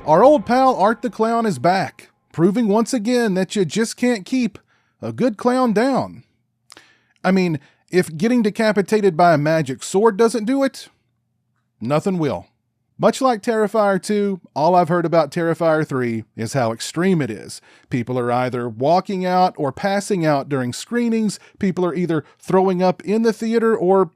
Our old pal Art the Clown is back, proving once again that you just can't keep a good clown down. I mean, if getting decapitated by a magic sword doesn't do it, nothing will. Much like Terrifier 2, all I've heard about Terrifier 3 is how extreme it is. People are either walking out or passing out during screenings. People are either throwing up in the theater or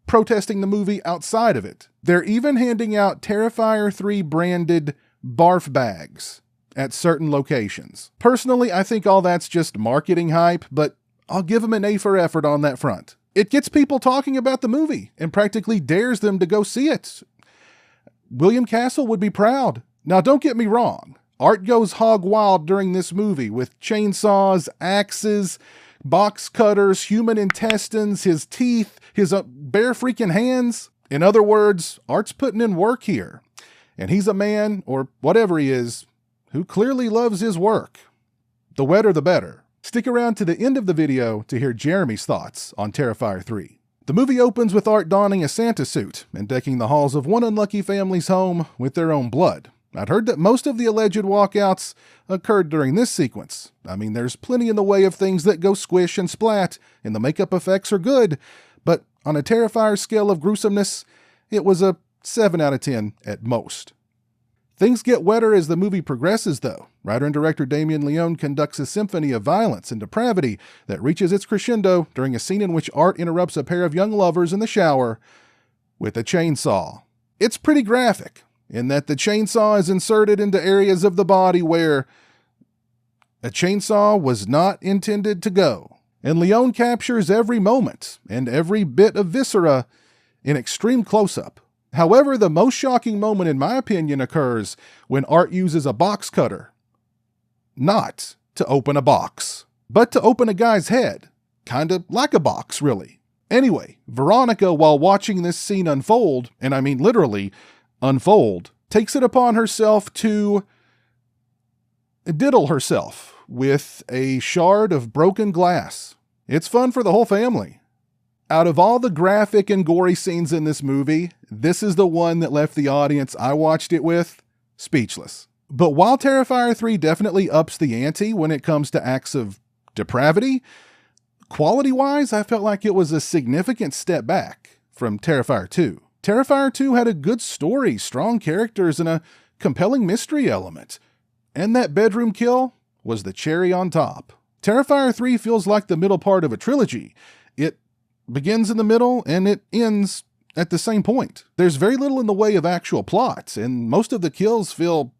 protesting the movie outside of it. They're even handing out Terrifier 3 branded barf bags at certain locations. Personally, I think all that's just marketing hype, but I'll give them an A for effort on that front. It gets people talking about the movie and practically dares them to go see it. William Castle would be proud. Now, don't get me wrong. Art goes hog wild during this movie with chainsaws, axes, box cutters, human intestines, his teeth, his bare freaking hands. In other words, Art's putting in work here. And he's a man, or whatever he is, who clearly loves his work. The wetter the better. Stick around to the end of the video to hear Jeremy's thoughts on Terrifier 3. The movie opens with Art donning a Santa suit and decking the halls of one unlucky family's home with their own blood. I'd heard that most of the alleged walkouts occurred during this sequence. I mean, there's plenty in the way of things that go squish and splat, and the makeup effects are good, but on a Terrifier scale of gruesomeness, it was a 7 out of 10 at most. Things get wetter as the movie progresses, though. Writer and director Damien Leone conducts a symphony of violence and depravity that reaches its crescendo during a scene in which Art interrupts a pair of young lovers in the shower with a chainsaw. It's pretty graphic, in that the chainsaw is inserted into areas of the body where a chainsaw was not intended to go. And Leone captures every moment and every bit of viscera in extreme close-up. However, the most shocking moment, in my opinion, occurs when Art uses a box cutter. Not to open a box, but to open a guy's head. Kinda like a box, really. Anyway, Veronica, while watching this scene unfold, and I mean literally unfold, takes it upon herself to diddle herself with a shard of broken glass. It's fun for the whole family. Out of all the graphic and gory scenes in this movie, this is the one that left the audience I watched it with speechless. But while Terrifier 3 definitely ups the ante when it comes to acts of depravity, quality-wise, I felt like it was a significant step back from Terrifier 2. Terrifier 2 had a good story, strong characters, and a compelling mystery element. And that bedroom kill was the cherry on top. Terrifier 3 feels like the middle part of a trilogy. It begins in the middle and it ends at the same point. There's very little in the way of actual plots, and most of the kills feel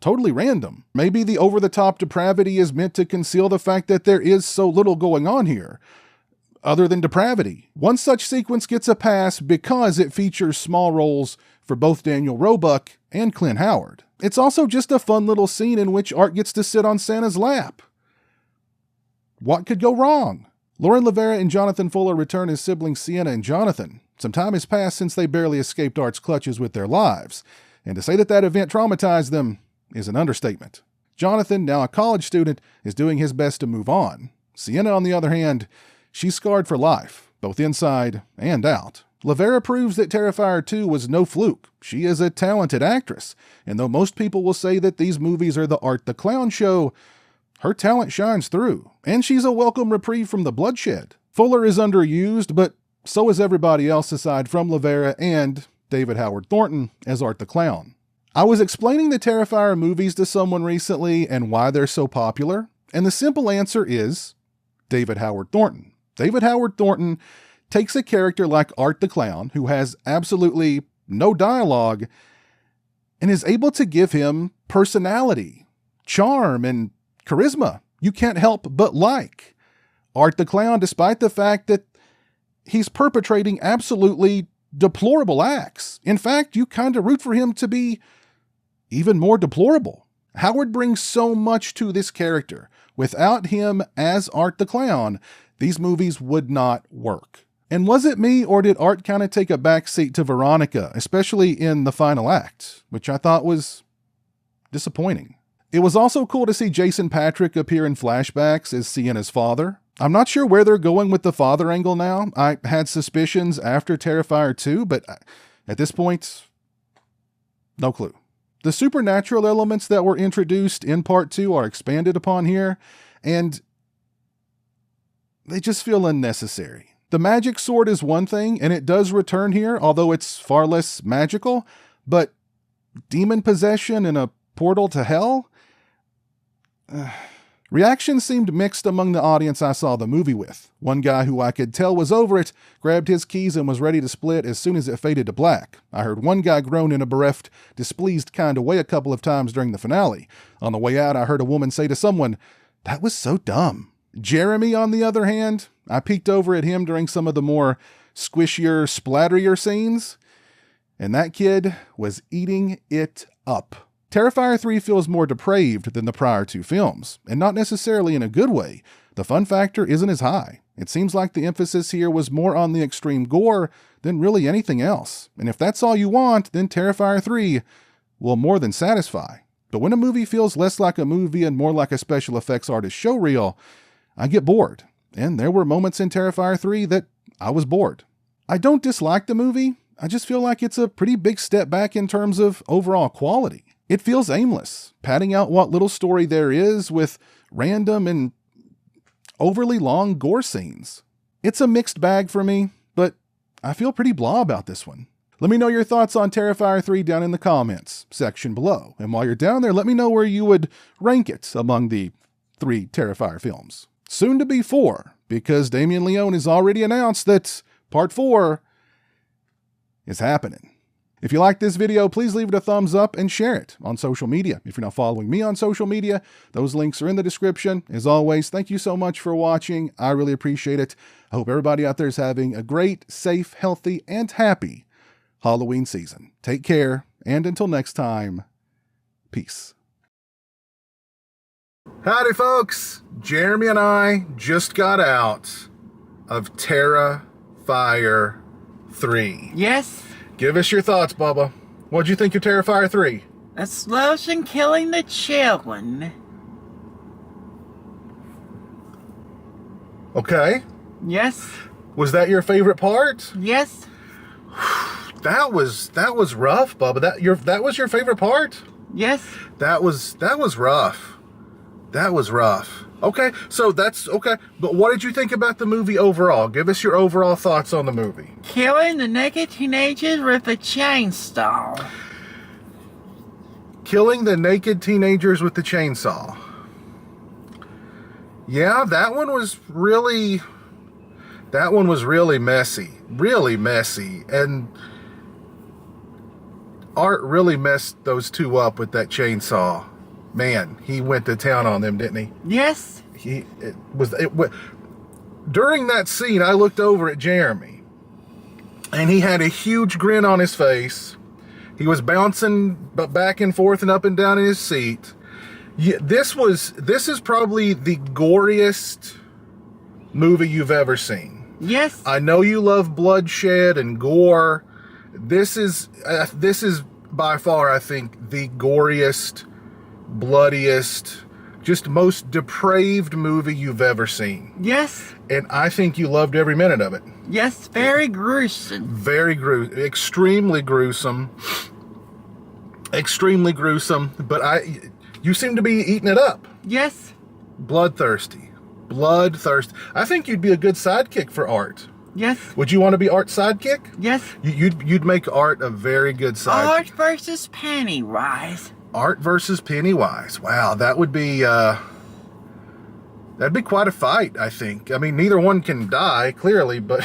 totally random. Maybe the over-the-top depravity is meant to conceal the fact that there is so little going on here, other than depravity. One such sequence gets a pass because it features small roles for both Daniel Roebuck and Clint Howard. It's also just a fun little scene in which Art gets to sit on Santa's lap. What could go wrong? Lauren LaVera and Jonathan Fuller return as siblings Sienna and Jonathan. Some time has passed since they barely escaped Art's clutches with their lives, and to say that that event traumatized them is an understatement. Jonathan, now a college student, is doing his best to move on. Sienna, on the other hand, she's scarred for life, both inside and out. LaVera proves that Terrifier 2 was no fluke. She is a talented actress, and though most people will say that these movies are the Art the Clown show, her talent shines through, and she's a welcome reprieve from the bloodshed. Fuller is underused, but so is everybody else aside from LaVera and David Howard Thornton as Art the Clown. I was explaining the Terrifier movies to someone recently and why they're so popular, and the simple answer is David Howard Thornton. David Howard Thornton takes a character like Art the Clown, who has absolutely no dialogue, and is able to give him personality, charm, and charisma you can't help but like. Art the Clown, despite the fact that he's perpetrating absolutely deplorable acts. In fact, you kind of root for him to be even more deplorable. Howard brings so much to this character. Without him as Art the Clown, these movies would not work. And was it me, or did Art kind of take a backseat to Veronica, especially in the final act, which I thought was disappointing? It was also cool to see Jason Patric appear in flashbacks as Sienna's father. I'm not sure where they're going with the father angle now. I had suspicions after Terrifier 2, but at this point, no clue. The supernatural elements that were introduced in part 2 are expanded upon here, and they just feel unnecessary. The magic sword is one thing, and it does return here, although it's far less magical, but demon possession in a portal to hell? Reactions seemed mixed among the audience I saw the movie with. One guy who I could tell was over it grabbed his keys and was ready to split as soon as it faded to black. I heard one guy groan in a bereft, displeased kind of way a couple of times during the finale. On the way out, I heard a woman say to someone, "That was so dumb." Jeremy, on the other hand, I peeked over at him during some of the more squishier, splatterier scenes, and that kid was eating it up. Terrifier 3 feels more depraved than the prior 2 films, and not necessarily in a good way. The fun factor isn't as high. It seems like the emphasis here was more on the extreme gore than really anything else. And if that's all you want, then Terrifier 3 will more than satisfy. But when a movie feels less like a movie and more like a special effects artist showreel, I get bored. And there were moments in Terrifier 3 that I was bored. I don't dislike the movie. I just feel like it's a pretty big step back in terms of overall quality. It feels aimless, padding out what little story there is with random and overly long gore scenes. It's a mixed bag for me, but I feel pretty blah about this one. Let me know your thoughts on Terrifier 3 down in the comments section below. And while you're down there, let me know where you would rank it among the 3 Terrifier films. Soon to be 4, because Damien Leone has already announced that part 4 is happening. If you like this video, please leave it a thumbs up and share it on social media. If you're not following me on social media, those links are in the description. As always, thank you so much for watching. I really appreciate it. I hope everybody out there is having a great, safe, healthy, and happy Halloween season. Take care, and until next time, peace. Howdy, folks. Jeremy and I just got out of Terrifier 3. Yes? Give us your thoughts, Bubba. What'd you think of Terrifier 3? Explosion killing the children. Okay. Yes? Was that your favorite part? Yes? That was rough, Bubba. That was your favorite part? Yes? That was rough. That was rough. Okay, so that's okay. But what did you think about the movie overall? Give us your overall thoughts on the movie. Killing the naked teenagers with a chainsaw. Killing the naked teenagers with the chainsaw. Yeah, that one was really messy. Really messy. And Art really messed those two up with that chainsaw. Man, he went to town on them, didn't he? Yes. During that scene, I looked over at Jeremy, and he had a huge grin on his face. He was bouncing back and forth and up and down in his seat. Yeah, this is probably the goriest movie you've ever seen. Yes. I know you love bloodshed and gore. This is by far, I think, the goriest, bloodiest, just most depraved movie you've ever seen. Yes. And I think you loved every minute of it. Yes, very gruesome. Very gruesome. Extremely gruesome. Extremely gruesome. But you seem to be eating it up. Yes. Bloodthirsty. Bloodthirsty. I think you'd be a good sidekick for Art. Yes. Would you want to be Art's sidekick? Yes. You'd make Art a very good sidekick. Art versus Pennywise. Art versus Pennywise. Wow, that would be that'd be quite a fight, I think. I mean, neither one can die, clearly, but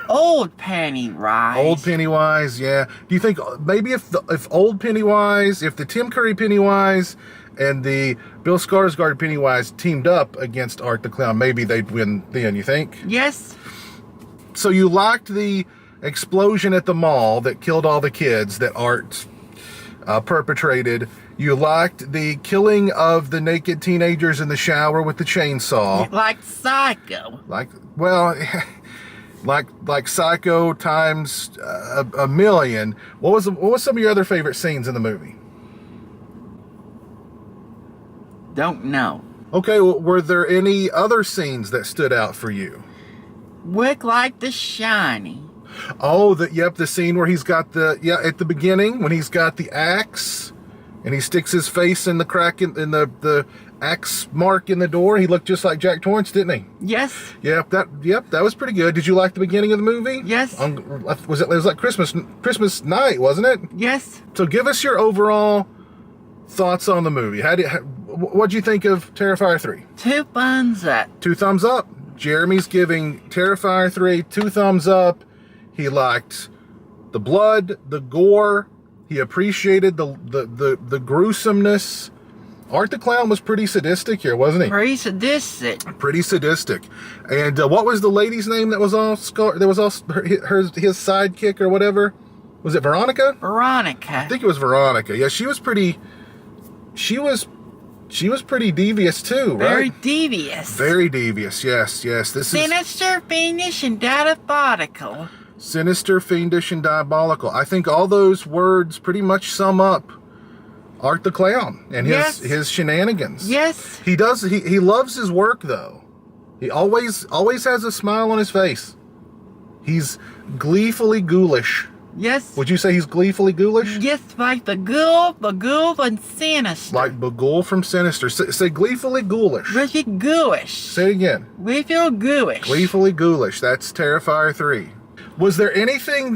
Old Pennywise. Old Pennywise, yeah. Do you think maybe if old Pennywise, if the Tim Curry Pennywise and the Bill Skarsgård Pennywise teamed up against Art the Clown, maybe they'd win then, you think? Yes. So you liked the explosion at the mall that killed all the kids that Art perpetrated. You liked the killing of the naked teenagers in the shower with the chainsaw. Like Psycho. Like Psycho times a million. What was some of your other favorite scenes in the movie? Don't know. Okay, well, were there any other scenes that stood out for you? Look like The Shining. Oh, the scene where he's got at the beginning when he's got the axe and he sticks his face in the crack in the axe mark in the door. He looked just like Jack Torrance, didn't he? Yes. Yep, that was pretty good. Did you like the beginning of the movie? Yes. It was like Christmas night, wasn't it? Yes. So give us your overall thoughts on the movie. What'd you think of Terrifier 3? 2 thumbs up. 2 thumbs up. Jeremy's giving Terrifier 3 2 thumbs up. He liked the blood, the gore. He appreciated the gruesomeness. Art the Clown was pretty sadistic here, wasn't he? Pretty sadistic. Pretty sadistic. And what was the lady's name that was all scar? That was all his sidekick or whatever. Was it Veronica? Veronica. I think it was Veronica. Yeah, she was pretty. She was pretty devious too, right? Very devious. Very devious. Yes. This is Sinister, fiendish, and diabolical. sinister, fiendish, and diabolical. I think all those words pretty much sum up Art the Clown and his shenanigans. Yes. He does. He loves his work though. He always has a smile on his face. He's gleefully ghoulish. Yes. Would you say he's gleefully ghoulish? Yes, like the ghoul, and Sinister. Like Bagul from Sinister. Say gleefully ghoulish. Really ghoulish. Say it again. We feel ghoulish. Gleefully ghoulish. That's Terrifier 3. Was there anything in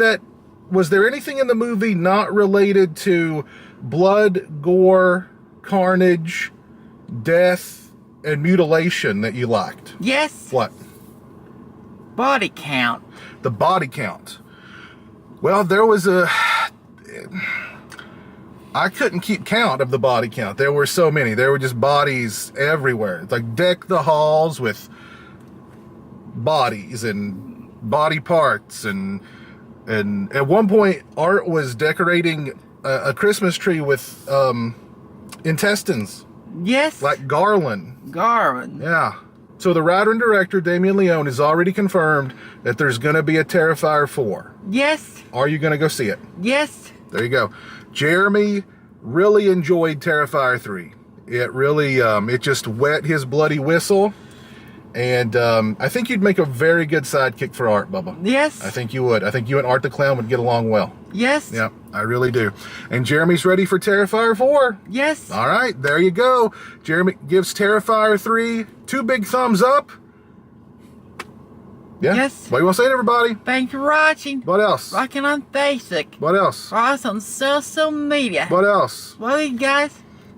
the movie not related to blood, gore, carnage, death, and mutilation that you liked? Yes. What? Body count. The body count. Well, there was I couldn't keep count of the body count. There were so many. There were just bodies everywhere. It's like deck the halls with bodies and body parts. And at one point, Art was decorating a Christmas tree with intestines. Yes. Like garland. Garland. Yeah. So the writer and director, Damien Leone, has already confirmed that there's going to be a Terrifier 4. Yes. Are you going to go see it? Yes. There you go. Jeremy really enjoyed Terrifier 3. It really, it just wet his bloody whistle. And I think you'd make a very good sidekick for Art, Bubba. Yes. I think you would. I think you and Art the Clown would get along well. Yes. Yeah, I really do. And Jeremy's ready for Terrifier 4. Yes. All right, there you go. Jeremy gives Terrifier 3 2 big thumbs up. Yeah? Yes. What do you want to say to everybody? Thank you for watching. What else? Rocking on Facebook. What else? Follow us on social media. What else? Well, you guys,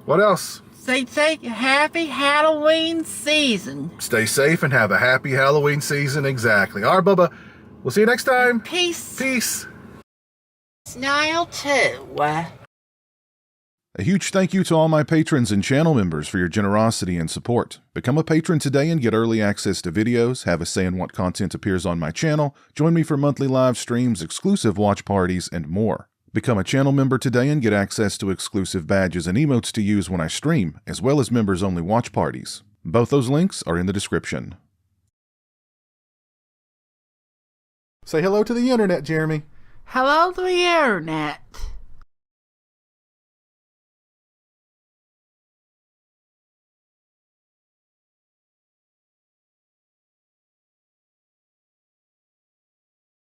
What else? stay safe. Happy Halloween season. Stay safe and have a happy Halloween season. Exactly. All right, Bubba. We'll see you next time. Peace. Peace. Snail too. A huge thank you to all my patrons and channel members for your generosity and support. Become a patron today and get early access to videos, have a say in what content appears on my channel, join me for monthly live streams, exclusive watch parties, and more. Become a channel member today and get access to exclusive badges and emotes to use when I stream, as well as members-only watch parties. Both those links are in the description. Say hello to the internet, Jeremy. Hello to the internet.